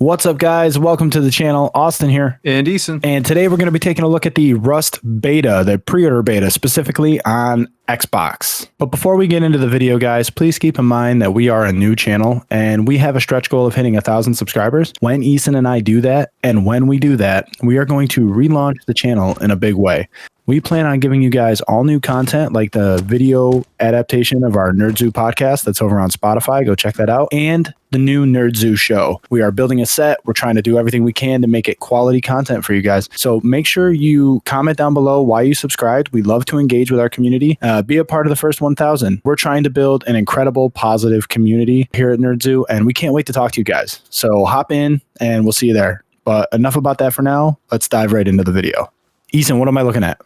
What's up, guys? Welcome to the channel. Austin here. And Eason. And today we're going to be taking a look at the Rust beta, the pre-order beta, specifically on Xbox. But before we get into the video, guys, please keep in mind that we are a new channel and we have a stretch goal of hitting 1,000 subscribers. When Eason and I do that, and when we do that, we are going to relaunch the channel in a big way. We plan on giving you guys all new content, like the video adaptation of our Nerd Zoo podcast that's over on Spotify. Go check that out. And the new Nerd Zoo show. We are building a set. We're trying to do everything we can to make it quality content for you guys. So make sure you comment down below why you subscribed. We love to engage with our community. Be a part of the first 1,000. We're trying to build an incredible, positive community here at Nerd Zoo, and we can't wait to talk to you guys. So hop in, and we'll see you there. But enough about that for now. Let's dive right into the video. Eason, what am I looking at?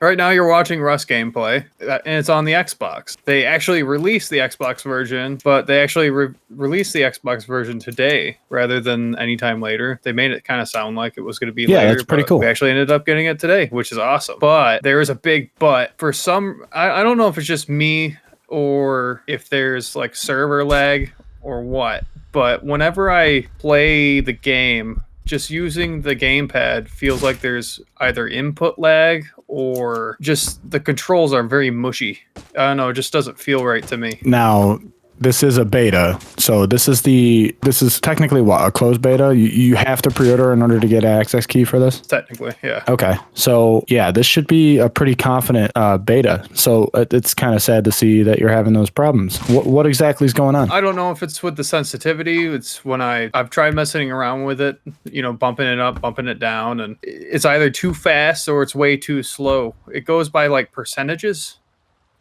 Right now you're watching Rust gameplay, and it's on the Xbox. They actually released the Xbox version, but they actually released the Xbox version today rather than anytime later. They made it kind of sound like it was going to be later. Yeah, that's pretty cool. We actually ended up getting it today, which is awesome. But there is a big but. For some, I don't know if it's just me or if there's like server lag or what, but whenever I play the game, just using the gamepad feels like there's either input lag or just the controls are very mushy. I don't know, it just doesn't feel right to me. Now, this is a beta, so this is technically what, a closed beta? You have to pre-order in order to get an access key for this? Technically, yeah. Okay, so yeah, this should be a pretty confident beta. So it's kind of sad to see that you're having those problems. What exactly is going on? I don't know if it's with the sensitivity. It's when I've tried messing around with it, you know, bumping it up, bumping it down, and it's either too fast or it's way too slow. It goes by like percentages.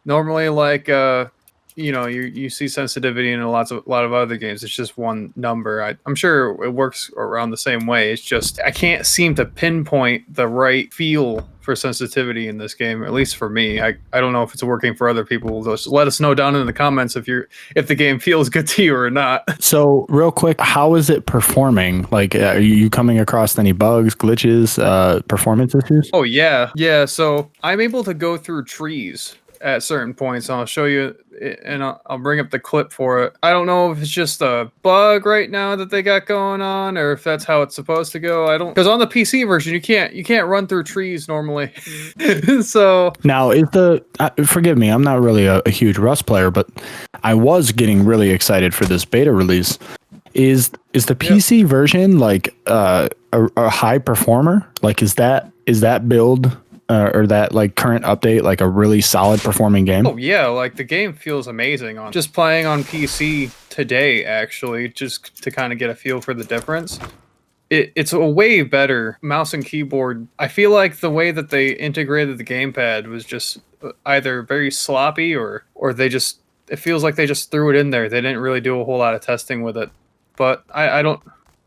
Normally, like you know, you see sensitivity in a lot of other games. It's just one number. I'm sure it works around the same way. It's just I can't seem to pinpoint the right feel for sensitivity in this game, at least for me. I don't know if it's working for other people. Just let us know down in the comments if the game feels good to you or not. So real quick, how is it performing? Like, are you coming across any bugs, glitches, performance issues? Oh yeah. So I'm able to go through trees at certain points. I'll show you, and I'll bring up the clip for it. I don't know if it's just a bug right now that they got going on, or if that's how it's supposed to go. I don't, because on the PC version you can't run through trees normally. So now is forgive me, I'm not really a huge Rust player, but I was getting really excited for this beta release. Is the PC version like a high performer? Like is that build or that like current update like a really solid performing game? Oh yeah, like the game feels amazing on just playing on PC today, actually, just to kind of get a feel for the difference. It's a way better mouse and keyboard. I feel like the way that they integrated the gamepad was just either very sloppy or it feels like they just threw it in there. They didn't really do a whole lot of testing with it. But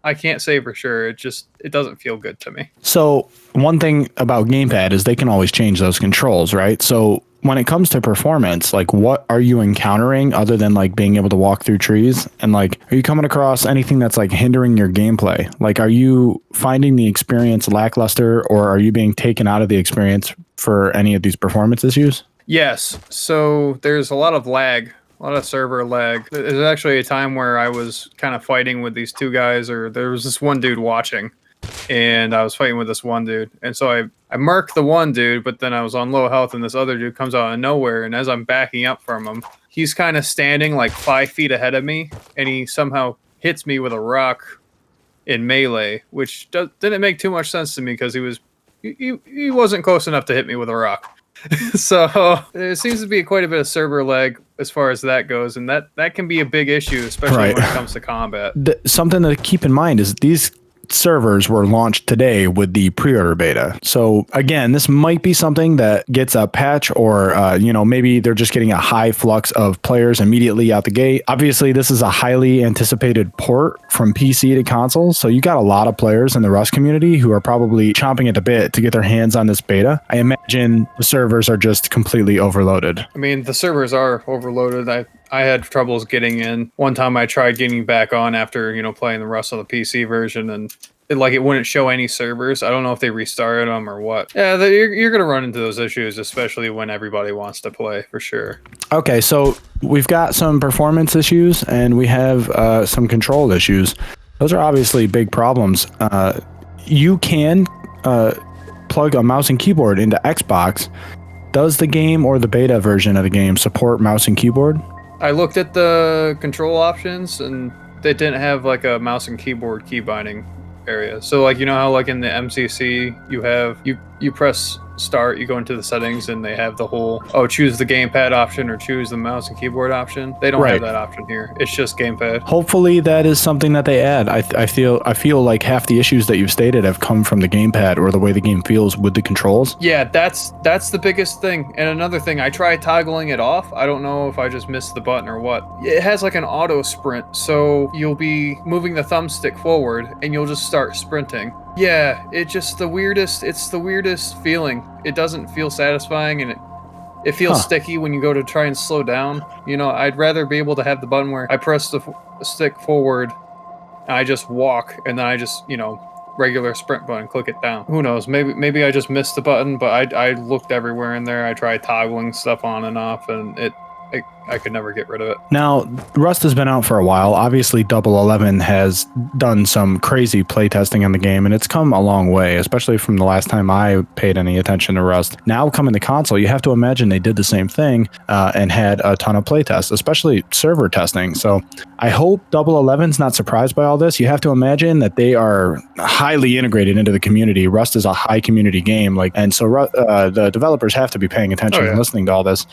I can't say for sure. It doesn't feel good to me. So one thing about gamepad is they can always change those controls, right? So when it comes to performance, like what are you encountering other than like being able to walk through trees? And like, are you coming across anything that's like hindering your gameplay? Like, are you finding the experience lackluster, or are you being taken out of the experience for any of these performance issues? Yes. So there's a lot of lag. A lot of server lag. There's actually a time where I was kind of fighting with these two guys, or there was this one dude watching, and I was fighting with this one dude. And so I marked the one dude, but then I was on low health, and this other dude comes out of nowhere, and as I'm backing up from him, he's kind of standing like 5 feet ahead of me, and he somehow hits me with a rock in melee, which didn't make too much sense to me because he wasn't close enough to hit me with a rock. So there seems to be quite a bit of server lag as far as that goes, and that can be a big issue, especially when it comes to combat. Something to keep in mind is these servers were launched today with the pre-order beta. So again, this might be something that gets a patch, or you know, maybe they're just getting a high flux of players immediately out the gate. Obviously, this is a highly anticipated port from PC to console, so you got a lot of players in the Rust community who are probably chomping at the bit to get their hands on this beta. I imagine the servers are just completely overloaded. I mean, the servers are overloaded. I had troubles getting in. One time I tried getting back on after, you know, playing the Rust on the PC version, and it wouldn't show any servers. I don't know if they restarted them or what. Yeah, you're going to run into those issues, especially when everybody wants to play, for sure. Okay, so we've got some performance issues and we have some control issues. Those are obviously big problems. You can plug a mouse and keyboard into Xbox. Does the game or the beta version of the game support mouse and keyboard? I looked at the control options and they didn't have like a mouse and keyboard key binding area. So like, you know how like in the MCC you have you press start, you go into the settings and they have the whole choose the gamepad option or choose the mouse and keyboard option. They don't have that option here. It's just gamepad. Hopefully that is something that they add. I feel like half the issues that you've stated have come from the gamepad or the way the game feels with the controls. Yeah, that's the biggest thing. And another thing, I tried toggling it off. I don't know if I just missed the button or what. It has like an auto sprint, so you'll be moving the thumbstick forward and you'll just start sprinting. Yeah, it's the weirdest feeling. It doesn't feel satisfying, and it feels sticky when you go to try and slow down. You know, I'd rather be able to have the button where I press the stick forward, and I just walk, and then I just, you know, regular sprint button, click it down. Who knows? Maybe I just missed the button, but I looked everywhere in there. I tried toggling stuff on and off, and I could never get rid of it. Now, Rust has been out for a while. Obviously, 011 has done some crazy playtesting on the game, and it's come a long way, especially from the last time I paid any attention to Rust. Now, coming to console, you have to imagine they did the same thing and had a ton of playtests, especially server testing. So I hope 011's not surprised by all this. You have to imagine that they are highly integrated into the community. Rust is a high community game, and so the developers have to be paying attention and listening to all this.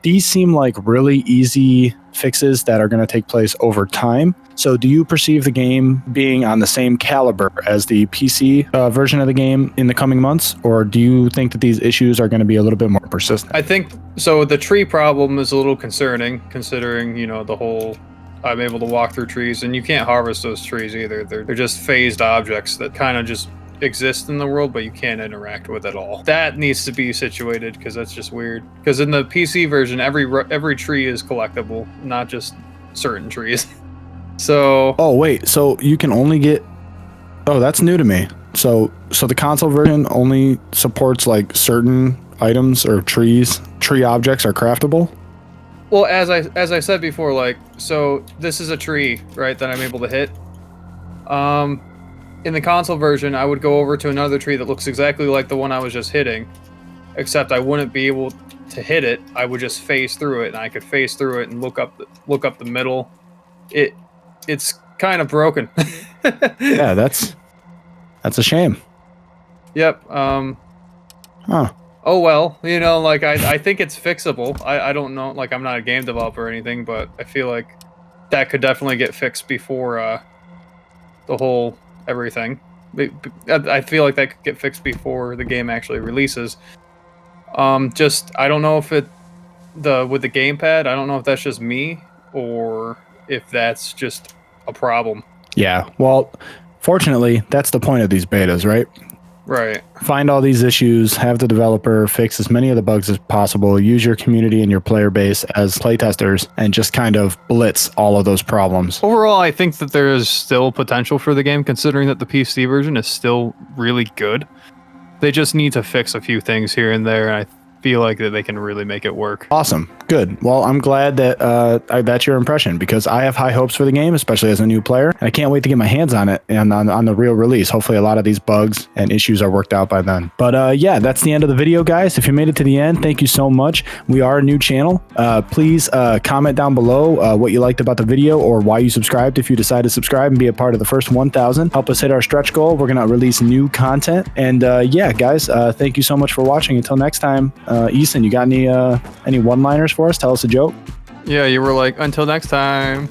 These seem like really easy fixes that are going to take place over time. So do you perceive the game being on the same caliber as the PC version of the game in the coming months? Or do you think that these issues are going to be a little bit more persistent? I think so. The tree problem is a little concerning, considering, you know, the whole I'm able to walk through trees, and you can't harvest those trees either. They're just phased objects that kind of just exist in the world, but you can't interact with at all. That needs to be situated, because that's just weird. Because in the PC version, every tree is collectible, not just certain trees. So wait, so you can only get that's new to me. So the console version only supports like certain items or tree objects are craftable? Well, as I said before, like, so this is a tree, right, that I'm able to hit. In the console version, I would go over to another tree that looks exactly like the one I was just hitting, except I wouldn't be able to hit it. I would just phase through it, and I could phase through it and look up the middle. It's kind of broken. Yeah, that's a shame. Yep. Oh well, you know, like I think it's fixable. I don't know, like I'm not a game developer or anything, but I feel like that could definitely get fixed before the whole everything. I feel like that could get fixed before the game actually releases. Just I don't know if with the gamepad, I don't know if that's just me or if that's just a problem. Yeah, well, fortunately, that's the point of these betas, right? Right. Find all these issues, have the developer fix as many of the bugs as possible, use your community and your player base as playtesters, and just kind of blitz all of those problems. Overall, I think that there is still potential for the game, considering that the PC version is still really good. They just need to fix a few things here and there, and I feel like that they can really make it work. Awesome. Good. Well, I'm glad that that's your impression, because I have high hopes for the game, especially as a new player, and I can't wait to get my hands on it and on the real release. Hopefully a lot of these bugs and issues are worked out by then. But yeah, that's the end of the video, guys. If you made it to the end, thank you so much. We are a new channel. Please comment down below what you liked about the video or why you subscribed if you decide to subscribe and be a part of the first 1,000. Help us hit our stretch goal. We're going to release new content. And yeah, guys, thank you so much for watching. Until next time, Eason, you got any one-liners for us? Tell us a joke. Yeah, you were like, until next time.